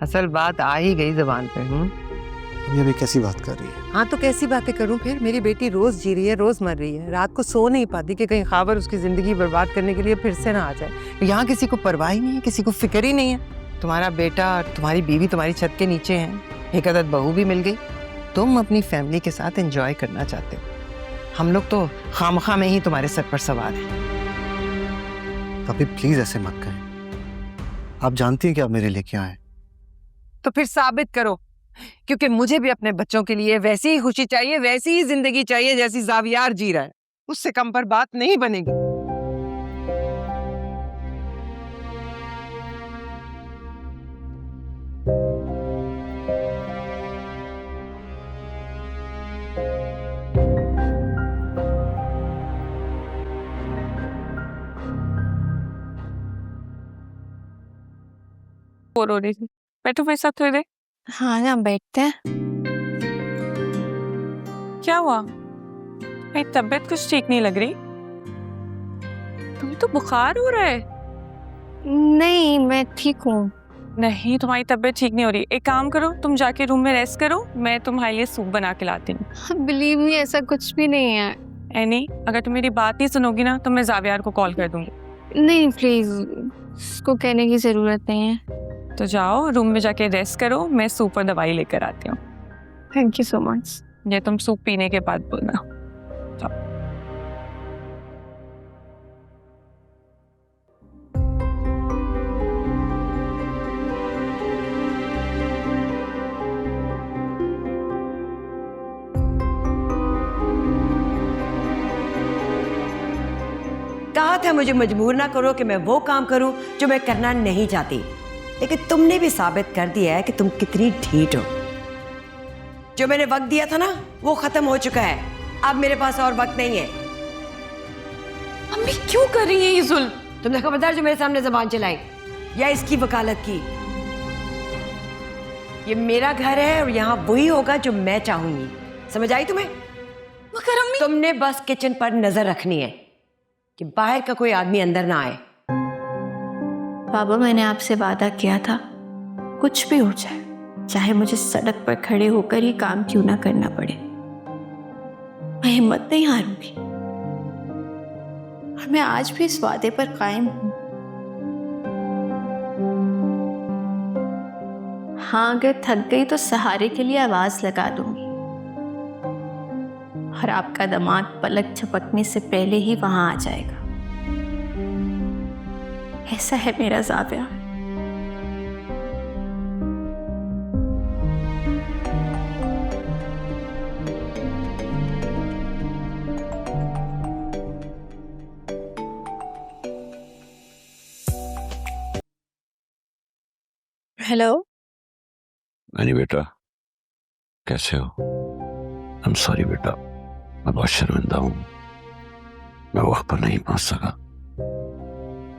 असल बात आ ही गई जुबान पे। ये अभी कैसी बात कर रही है? हाँ तो कैसी बातें करूं फिर? मेरी बेटी रोज जी रही है, रोज मर रही है, रात को सो नहीं पाती कि कहीं खाबर उसकी जिंदगी बर्बाद करने के लिए फिर से ना आ जाए। यहाँ किसी को परवाह ही नहीं है, किसी को फिक्र ही नहीं है। तुम्हारा बेटा और तुम्हारी बीवी तुम्हारी छत के नीचे हैं, एक आदत बहू भी मिल गई। तुम अपनी फैमिली के साथ एंजॉय करना चाहते हो, हम लोग तो खामखा में ही तुम्हारे सर पर सवार हैं। भाभी प्लीज ऐसे मत कहें, आप जानती हैं कि आप मेरे लिए क्या है। तो फिर साबित करो, क्योंकि मुझे भी अपने बच्चों के लिए वैसी ही खुशी चाहिए, वैसी ही जिंदगी चाहिए जैसी जावियार जी रहा है। उससे कम पर बात नहीं बनेगी। बोर हो रही थी, बैठो मेरे साथ थोड़ी देर। हाँ ना, बैठते हैं। क्या हुआ? मेरी तबीयत कुछ ठीक नहीं लग रही। तुम्हें तो बुखार हो रहा है। नहीं, मैं ठीक हूँ। नहीं, तुम्हारी तबीयत ठीक नहीं हो रही। एक काम करो, तुम जाके रूम में रेस्ट करो, मैं तुम्हारे लिए सूप बना के लाती हूँ। बिलीव मी, ऐसा कुछ भी नहीं है। एनी, अगर तुम मेरी बात नहीं सुनोगी ना तो मैं जावियार को कॉल कर दूंगी। नहीं प्लीज, उसको कहने की जरूरत नहीं है। तो जाओ रूम में जाके रेस्ट करो, मैं सूप और दवाई लेकर आती हूँ। Thank you so much. ये तुम सूप पीने के बाद बोलना। कहा था मुझे मजबूर ना करो कि मैं वो काम करूं जो मैं करना नहीं चाहती, लेकिन तुमने भी साबित कर दिया है कि तुम कितनी ढीठ हो। जो मैंने वक्त दिया था ना वो खत्म हो चुका है, अब मेरे पास और वक्त नहीं है। अम्मी क्यों कर रही है ये जुल्म? तुमने खबरदार जो मेरे सामने जबान चलाई या इसकी वकालत की। ये मेरा घर है और यहाँ वही होगा जो मैं चाहूंगी, समझ आई तुम्हें? मगर अम्मी, तुमने बस किचन पर नजर रखनी है कि बाहर का कोई आदमी अंदर ना आए। बाबा, मैंने आपसे वादा किया था, कुछ भी हो जाए, चाहे मुझे सड़क पर खड़े होकर ही काम क्यों ना करना पड़े, मैं हिम्मत नहीं हारूंगी। और मैं आज भी इस वादे पर कायम हूं। हाँ, अगर थक गई तो सहारे के लिए आवाज लगा दूंगी और आपका दिमाग पलक झपकने से पहले ही वहां आ जाएगा। ऐसा है मेरा ज़ाविया। हेलो। मैंने बेटा, कैसे हो? आई एम सॉरी बेटा, मैं बहुत शर्मिंदा हूँ, मैं वक्त पर नहीं पहुंच सका।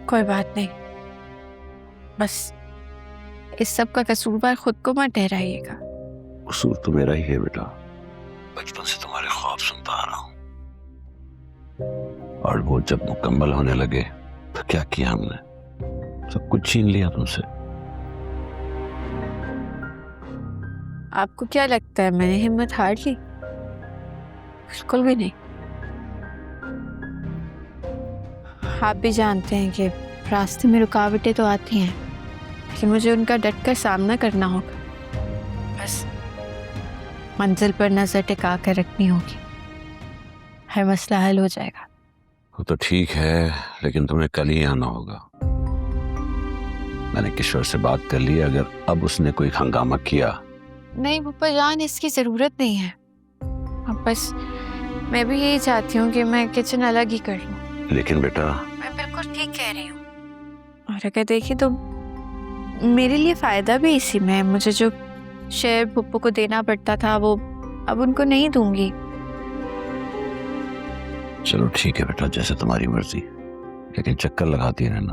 कोई बात नहीं, बस इस सब का कसूरवार खुद को मत ठहराइएगा। कसूर तो मेरा ही है बेटा, बचपन से तुम्हारे ख्वाब सुनता आ रहा हूँ, और वो जब मुकम्मल होने लगे तो क्या किया हमने, सब कुछ छीन लिया तुमसे। आपको क्या लगता है मैंने हिम्मत हार ली? बिल्कुल भी नहीं। आप भी जानते हैं कि रास्ते में रुकावटें तो आती हैं, लेकिन मुझे उनका डटकर सामना करना होगा। बस मंजिल पर नजर टिका कर रखनी होगी, हर मसला हल हो जाएगा। वो तो ठीक है, लेकिन तुम्हें कल ही आना होगा। मैंने किशोर से बात कर ली, अगर अब उसने कोई हंगामा किया। नहीं पप्पा जान, इसकी जरूरत नहीं है। अब बस मैं भी यही चाहती हूँ कि मैं किचन अलग ही कर लूँ। लेकिन बेटा, मैं बिल्कुल ठीक कह रही हूँ, और अगर देखिए तो मेरे लिए फायदा भी इसी में है। मुझे जो शेयर पप्पू को देना पड़ता था वो अब उनको नहीं दूंगी। चलो ठीक है बेटा, जैसे तुम्हारी मर्जी, लेकिन चक्कर लगाती रहना,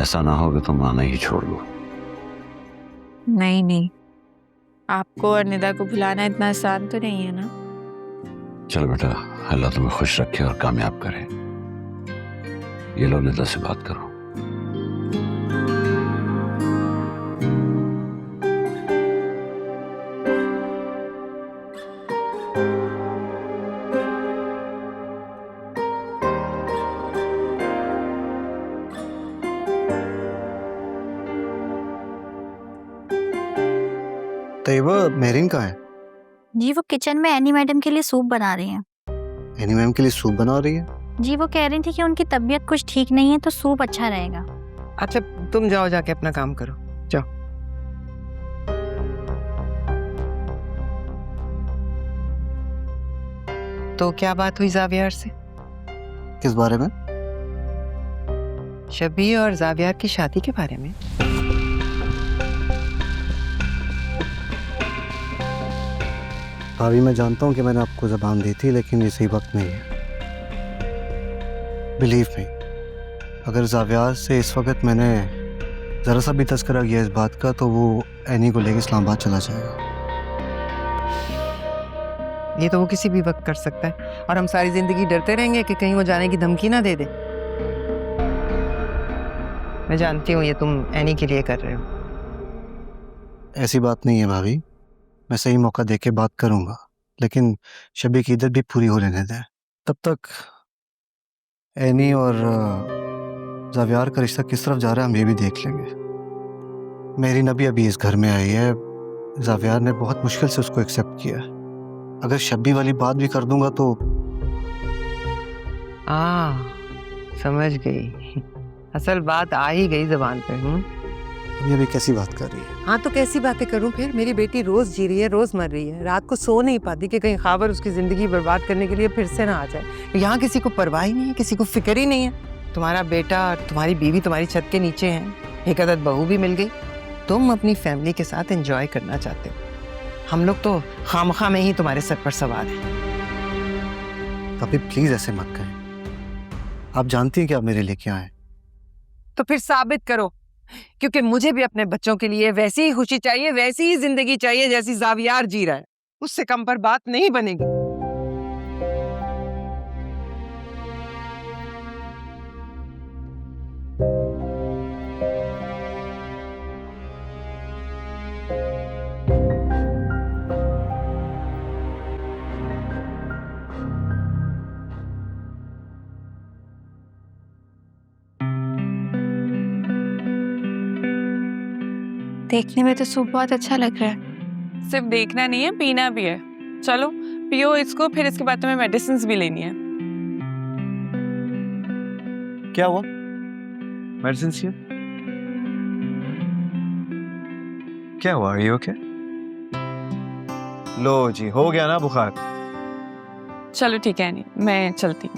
ऐसा ना हो कि तुम आना ही छोड़ दो। नहीं नहीं, आपको और निदा को भुलाना इतना आसान तो नहीं है ना। चलो बेटा, अल्लाह तुम्हें खुश रखे और कामयाब करे। ये लो, निदा से बात करो। तैयबा मेहरीन कहाँ है? जी वो किचन में एनी मैडम के लिए सूप बना रही हैं। एनी मैम के लिए सूप बना रही है? जी वो कह रही थी कि उनकी तबीयत कुछ ठीक नहीं है तो सूप अच्छा रहेगा। अच्छा तुम जाओ, जाके अपना काम करो, जाओ। तो क्या बात हुई जावियार से? किस बारे में? शबी और जावियार की शादी के बारे में। भाभी मैं जानता हूँ कि मैंने आपको ज़बान दी थी, लेकिन ये सही वक्त नहीं है। बिलीव मी, अगर जावियार से इस वक्त मैंने ज़रा सा भी तज़किरा किया इस बात का तो वो एनी को लेकर इस्लामाबाद चला जाएगा। ये तो वो किसी भी वक्त कर सकता है और हम सारी जिंदगी डरते रहेंगे कि कहीं वो जाने की धमकी ना दे दे। मैं जानती हूँ ये तुम एनी के लिए कर रहे हो। ऐसी बात नहीं है भाभी, मैं सही मौका देके बात करूंगा, लेकिन शबी की इद्दत भी पूरी हो लेने दें। तब तक एनी और जावियार का रिश्ता किस तरफ जा रहा है हम ये भी देख लेंगे। मेरी नबी अभी इस घर में आई है, जावियार ने बहुत मुश्किल से उसको एक्सेप्ट किया। अगर शबी वाली बात भी कर दूंगा तो समझ गई, असल बात आ ही गई जबान पे। ये अभी कैसी बात कर रही है? हाँ तो कैसी बातें करूं फिर? मेरी बेटी रोज जी रही है, रोज मर रही है, रात को सो नहीं पाती कि कहीं खाबर उसकी जिंदगी बर्बाद करने के लिए फिर से ना आ जाए। यहाँ किसी को परवाह ही नहीं है, किसी को फिक्र ही नहीं है। तुम्हारा बेटा और तुम्हारी बीवी तुम्हारी छत के नीचे हैं, एक अदद बहू भी मिल गई। तुम अपनी फैमिली के साथ एंजॉय करना चाहते हो, हम लोग तो खामखा में ही तुम्हारे सर पर सवार हैं। भाभी प्लीज ऐसे मत कहें, आप जानती हैं कि आप मेरे लिए क्या है। तो फिर साबित करो, क्योंकि मुझे भी अपने बच्चों के लिए वैसी ही खुशी चाहिए, वैसी ही जिंदगी चाहिए जैसी जावियार जी रहा है। उससे कम पर बात नहीं बनेगी। देखने में तो सूप बहुत अच्छा लग रहा है। सिर्फ देखना नहीं है, पीना भी है। चलो पियो इसको, फिर इसके बाद तुम्हें मेडिसिन भी लेनी है। क्या हुआ? मेडिसिन चाहिए? क्या हुआ? ये ओके? लो जी, हो गया ना बुखार? चलो ठीक है नहीं, मैं चलती हूँ।